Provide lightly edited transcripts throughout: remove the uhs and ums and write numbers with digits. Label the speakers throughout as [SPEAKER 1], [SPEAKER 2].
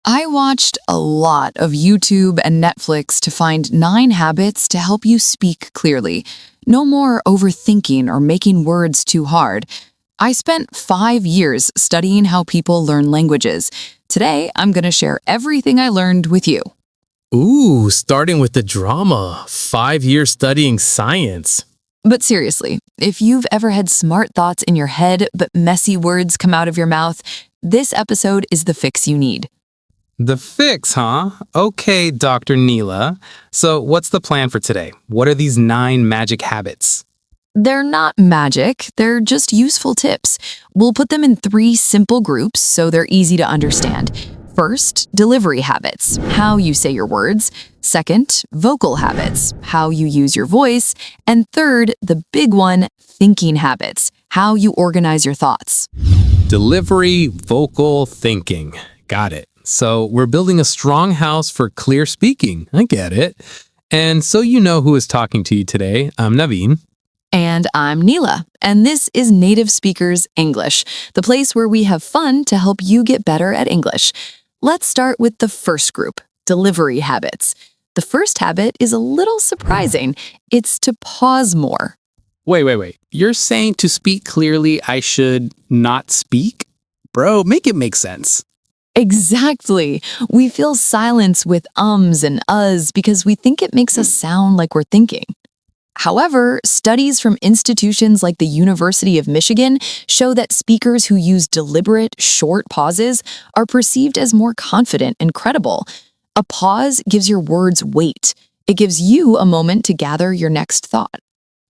[SPEAKER 1] I watched a lot of YouTube and Netflix to find 9 habits to help you speak clearly. No more overthinking or making words too hard. I spent 5 years studying how people learn languages. Today, I'm going to share everything I learned with you.
[SPEAKER 2] Ooh, starting with the drama. 5 years studying science.
[SPEAKER 1] But seriously, if you've ever had smart thoughts in your head but messy words come out of your mouth, this episode is the fix you need.
[SPEAKER 2] The fix, huh? Okay, Dr. Neela. So what's the plan for today? What are these 9 magic habits?
[SPEAKER 1] They're not magic, they're just useful tips. We'll put them in 3 simple groups so they're easy to understand. First, delivery habits, how you say your words. Second, vocal habits, how you use your voice. And third, the big one, thinking habits, how you organize your thoughts.
[SPEAKER 2] Delivery, vocal, thinking. Got it. So we're building a strong house for clear speaking. I get it. And so you know who is talking to you today. I'm Naveen.
[SPEAKER 1] And I'm Neela, and this is Native Speakers English, the place where we have fun to help you get better at English. Let's start with the first group, delivery habits. The first habit is a little surprising. It's to pause more.
[SPEAKER 2] Wait. You're saying to speak clearly, I should not speak? Bro, make it make sense.
[SPEAKER 1] Exactly. We fill silence with ums and uhs because we think it makes us sound like we're thinking. However, studies from institutions like the University of Michigan show that speakers who use deliberate, short pauses are perceived as more confident and credible. A pause gives your words weight. It gives you a moment to gather your next thought.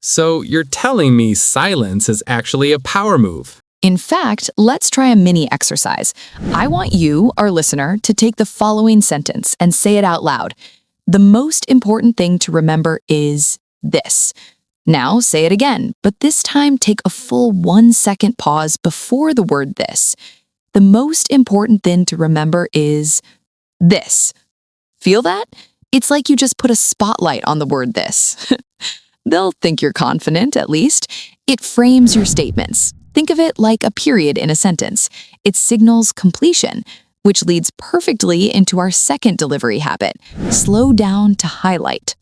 [SPEAKER 2] So you're telling me silence is actually a power move.
[SPEAKER 1] In fact, let's try a mini exercise. I want you, our listener, to take the following sentence and say it out loud. The most important thing to remember is this. Now say it again, but this time take a full 1-second pause before the word this. The most important thing to remember is this. Feel that? It's like you just put a spotlight on the word this. They'll think you're confident, at least. It frames your statements. Think of it like a period in a sentence. It signals completion, which leads perfectly into our second delivery habit, slow down to highlight.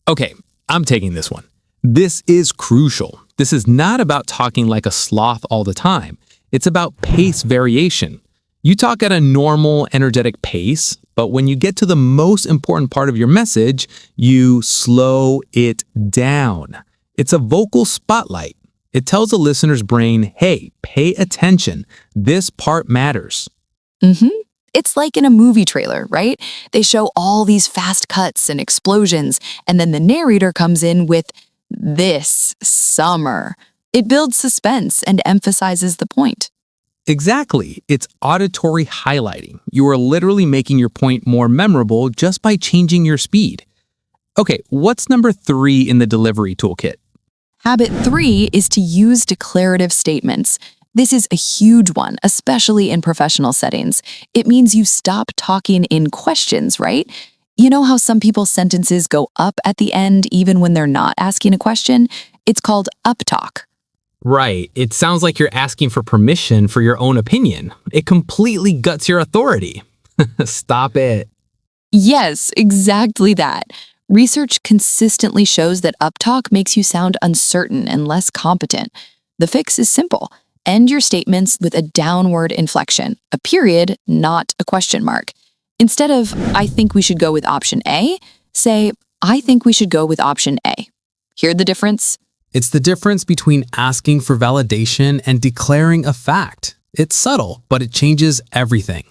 [SPEAKER 2] Okay, I'm taking this one. This is crucial. This is not about talking like a sloth all the time. It's about pace variation. You talk at a normal, energetic pace, but when you get to the most important part of your message, you slow it down. It's a vocal spotlight. It tells the listener's brain, hey, pay attention. This part matters.
[SPEAKER 1] It's like in a movie trailer, right? They show all these fast cuts and explosions, and then the narrator comes in with this summer. It builds suspense and emphasizes the point.
[SPEAKER 2] Exactly. It's auditory highlighting. You are literally making your point more memorable just by changing your speed. Okay, what's number 3 in the delivery toolkit?
[SPEAKER 1] Habit 3 is to use declarative statements. This is a huge one, especially in professional settings. It means you stop talking in questions, right? You know how some people's sentences go up at the end even when they're not asking a question? It's called uptalk.
[SPEAKER 2] Right. It sounds like you're asking for permission for your own opinion. It completely guts your authority. Stop it.
[SPEAKER 1] Yes, exactly that. Research consistently shows that uptalk makes you sound uncertain and less competent. The fix is simple. End your statements with a downward inflection, a period, not a question mark. Instead of, I think we should go with option A, say, I think we should go with option A. Hear the difference?
[SPEAKER 2] It's the difference between asking for validation and declaring a fact. It's subtle, but it changes everything.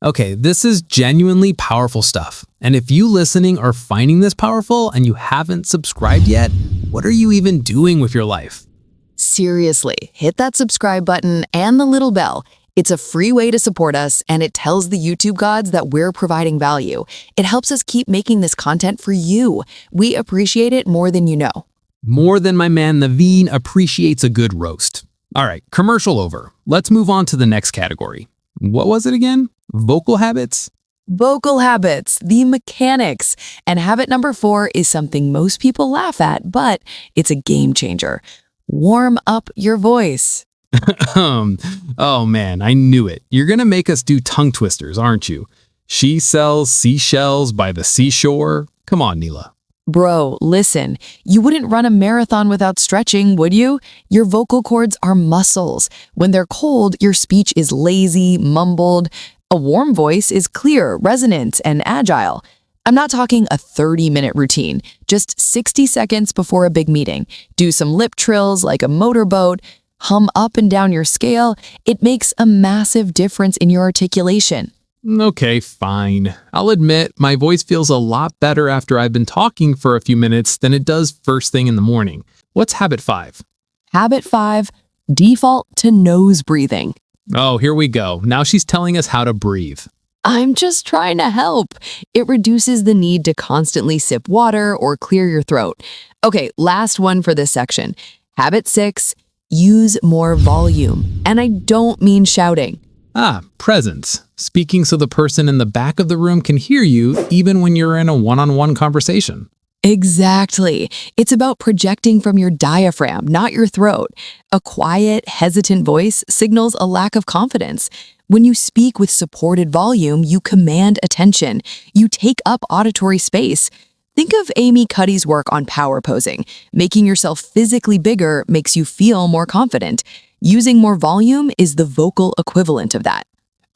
[SPEAKER 2] Okay, this is genuinely powerful stuff. And if you listening are finding this powerful and you haven't subscribed yet, what are you even doing with your life?
[SPEAKER 1] Seriously, hit that subscribe button and the little bell. It's a free way to support us, and it tells the YouTube gods that we're providing value. It helps us keep making this content for you. We appreciate it more than you know.
[SPEAKER 2] More than my man Naveen appreciates a good roast. All right, commercial over. Let's move on to the next category. What was it again? Vocal habits?
[SPEAKER 1] Vocal habits, the mechanics. And habit number 4 is something most people laugh at, but it's a game changer. Warm up your voice.
[SPEAKER 2] Oh man, I knew it. You're gonna make us do tongue twisters, aren't you? She sells seashells by the seashore. Come on, Neela.
[SPEAKER 1] Bro, listen, you wouldn't run a marathon without stretching, would you? Your vocal cords are muscles. When they're cold, your speech is lazy, mumbled. A warm voice is clear, resonant, and agile. I'm not talking a 30-minute routine, just 60 seconds before a big meeting. Do some lip trills like a motorboat, hum up and down your scale. It makes a massive difference in your articulation.
[SPEAKER 2] Okay, fine. I'll admit my voice feels a lot better after I've been talking for a few minutes than it does first thing in the morning. What's habit 5?
[SPEAKER 1] Habit 5, default to nose breathing.
[SPEAKER 2] Oh, here we go. Now she's telling us how to breathe.
[SPEAKER 1] I'm just trying to help. It reduces the need to constantly sip water or clear your throat. Okay, last one for this section. Habit 6, use more volume. And I don't mean shouting.
[SPEAKER 2] Presence. Speaking so the person in the back of the room can hear you even when you're in a one-on-one conversation.
[SPEAKER 1] Exactly. It's about projecting from your diaphragm, not your throat. A quiet, hesitant voice signals a lack of confidence. When you speak with supported volume, you command attention. You take up auditory space. Think of Amy Cuddy's work on power posing. Making yourself physically bigger makes you feel more confident. Using more volume is the vocal equivalent of that.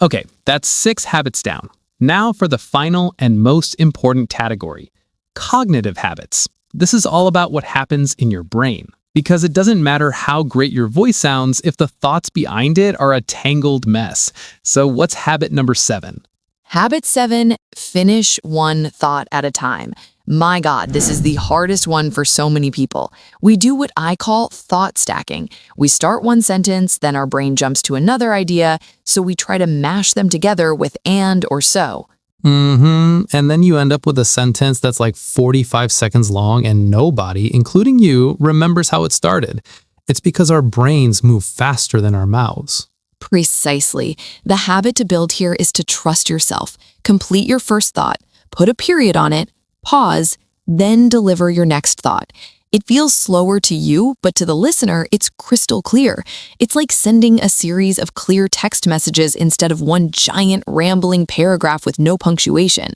[SPEAKER 2] Okay, that's 6 habits down. Now for the final and most important category, cognitive habits. This is all about what happens in your brain, because it doesn't matter how great your voice sounds if the thoughts behind it are a tangled mess. So what's habit number 7?
[SPEAKER 1] Habit 7, finish one thought at a time. My God, this is the hardest one for so many people. We do what I call thought stacking. We start one sentence, then our brain jumps to another idea, so we try to mash them together with and or so.
[SPEAKER 2] And then you end up with a sentence that's like 45 seconds long and nobody, including you, remembers how it started. It's because our brains move faster than our mouths.
[SPEAKER 1] Precisely. The habit to build here is to trust yourself. Complete your first thought, put a period on it, pause, then deliver your next thought. It feels slower to you, but to the listener, it's crystal clear. It's like sending a series of clear text messages instead of one giant rambling paragraph with no punctuation.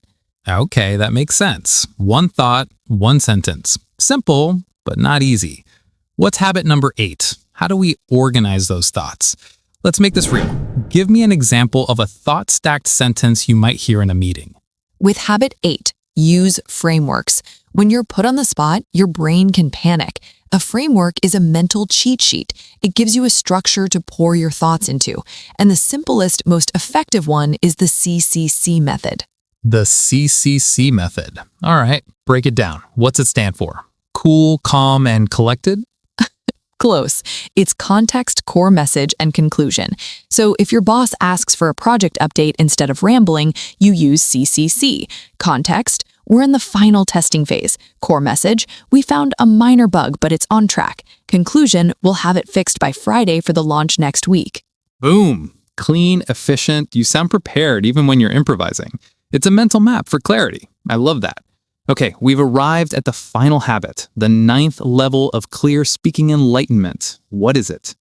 [SPEAKER 2] Okay, that makes sense. One thought, one sentence. Simple, but not easy. What's habit number 8? How do we organize those thoughts? Let's make this real. Give me an example of a thought-stacked sentence you might hear in a meeting.
[SPEAKER 1] With habit 8, use frameworks. When you're put on the spot, your brain can panic. A framework is a mental cheat sheet. It gives you a structure to pour your thoughts into. And the simplest, most effective one is the CCC method.
[SPEAKER 2] The CCC method. All right, break it down. What's it stand for? Cool, calm, and collected?
[SPEAKER 1] Close. It's context, core message, and conclusion. So if your boss asks for a project update instead of rambling, you use CCC. Context, we're in the final testing phase. Core message, we found a minor bug, but it's on track. Conclusion, we'll have it fixed by Friday for the launch next week.
[SPEAKER 2] Boom. Clean, efficient. You sound prepared even when you're improvising. It's a mental map for clarity. I love that. Okay, we've arrived at the final habit, the 9th level of clear speaking enlightenment. What is it?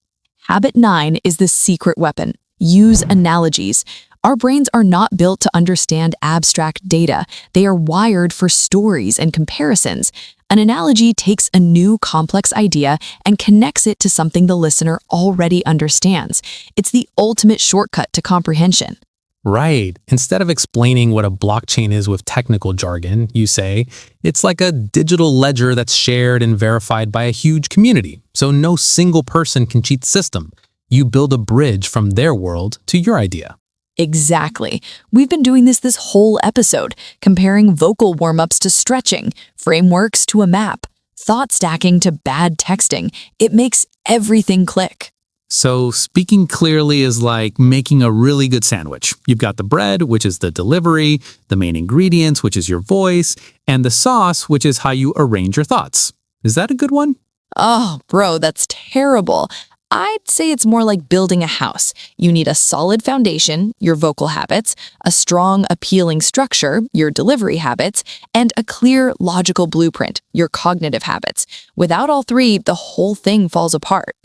[SPEAKER 1] Habit 9 is the secret weapon. Use analogies. Our brains are not built to understand abstract data. They are wired for stories and comparisons. An analogy takes a new complex idea and connects it to something the listener already understands. It's the ultimate shortcut to comprehension.
[SPEAKER 2] Right. Instead of explaining what a blockchain is with technical jargon, you say, it's like a digital ledger that's shared and verified by a huge community, so no single person can cheat the system. You build a bridge from their world to your idea.
[SPEAKER 1] Exactly. We've been doing this whole episode, comparing vocal warm-ups to stretching, frameworks to a map, thought stacking to bad texting. It makes everything click.
[SPEAKER 2] So speaking clearly is like making a really good sandwich. You've got the bread, which is the delivery, the main ingredients, which is your voice, and the sauce, which is how you arrange your thoughts. Is that a good one?
[SPEAKER 1] Oh, bro, that's terrible. I'd say it's more like building a house. You need a solid foundation, your vocal habits, a strong, appealing structure, your delivery habits, and a clear, logical blueprint, your cognitive habits. Without all three, the whole thing falls apart.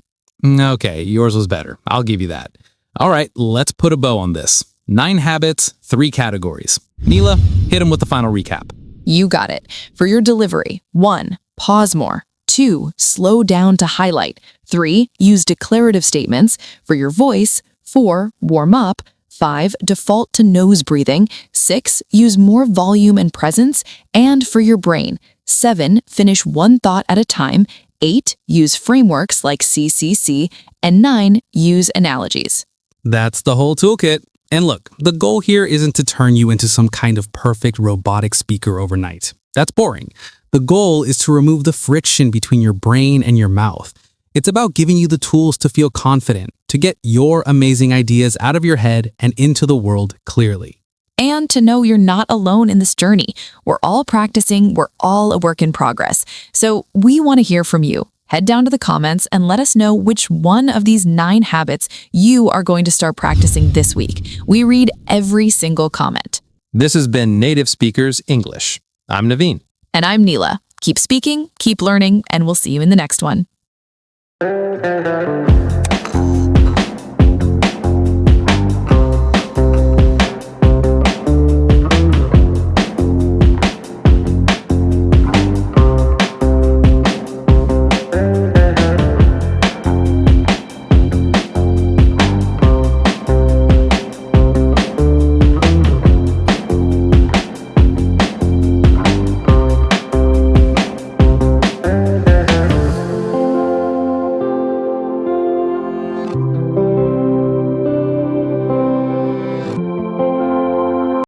[SPEAKER 2] Okay, yours was better. I'll give you that. All right, let's put a bow on this. 9 habits, 3 categories. Neela, hit him with the final recap.
[SPEAKER 1] You got it. For your delivery, 1. Pause more. 2. Slow down to highlight. 3. Use declarative statements. For your voice, 4. Warm up. 5. Default to nose breathing. 6. Use more volume and presence. And for your brain, 7. Finish one thought at a time. 8. Use frameworks like CCC. And 9. Use analogies.
[SPEAKER 2] That's the whole toolkit. And look, the goal here isn't to turn you into some kind of perfect robotic speaker overnight. That's boring. The goal is to remove the friction between your brain and your mouth. It's about giving you the tools to feel confident, to get your amazing ideas out of your head and into the world clearly.
[SPEAKER 1] And to know you're not alone in this journey. We're all practicing, we're all a work in progress. So we want to hear from you. Head down to the comments and let us know which one of these 9 habits you are going to start practicing this week. We read every single comment.
[SPEAKER 2] This has been Native Speakers English. I'm Naveen.
[SPEAKER 1] And I'm Neela. Keep speaking, keep learning, and we'll see you in the next one.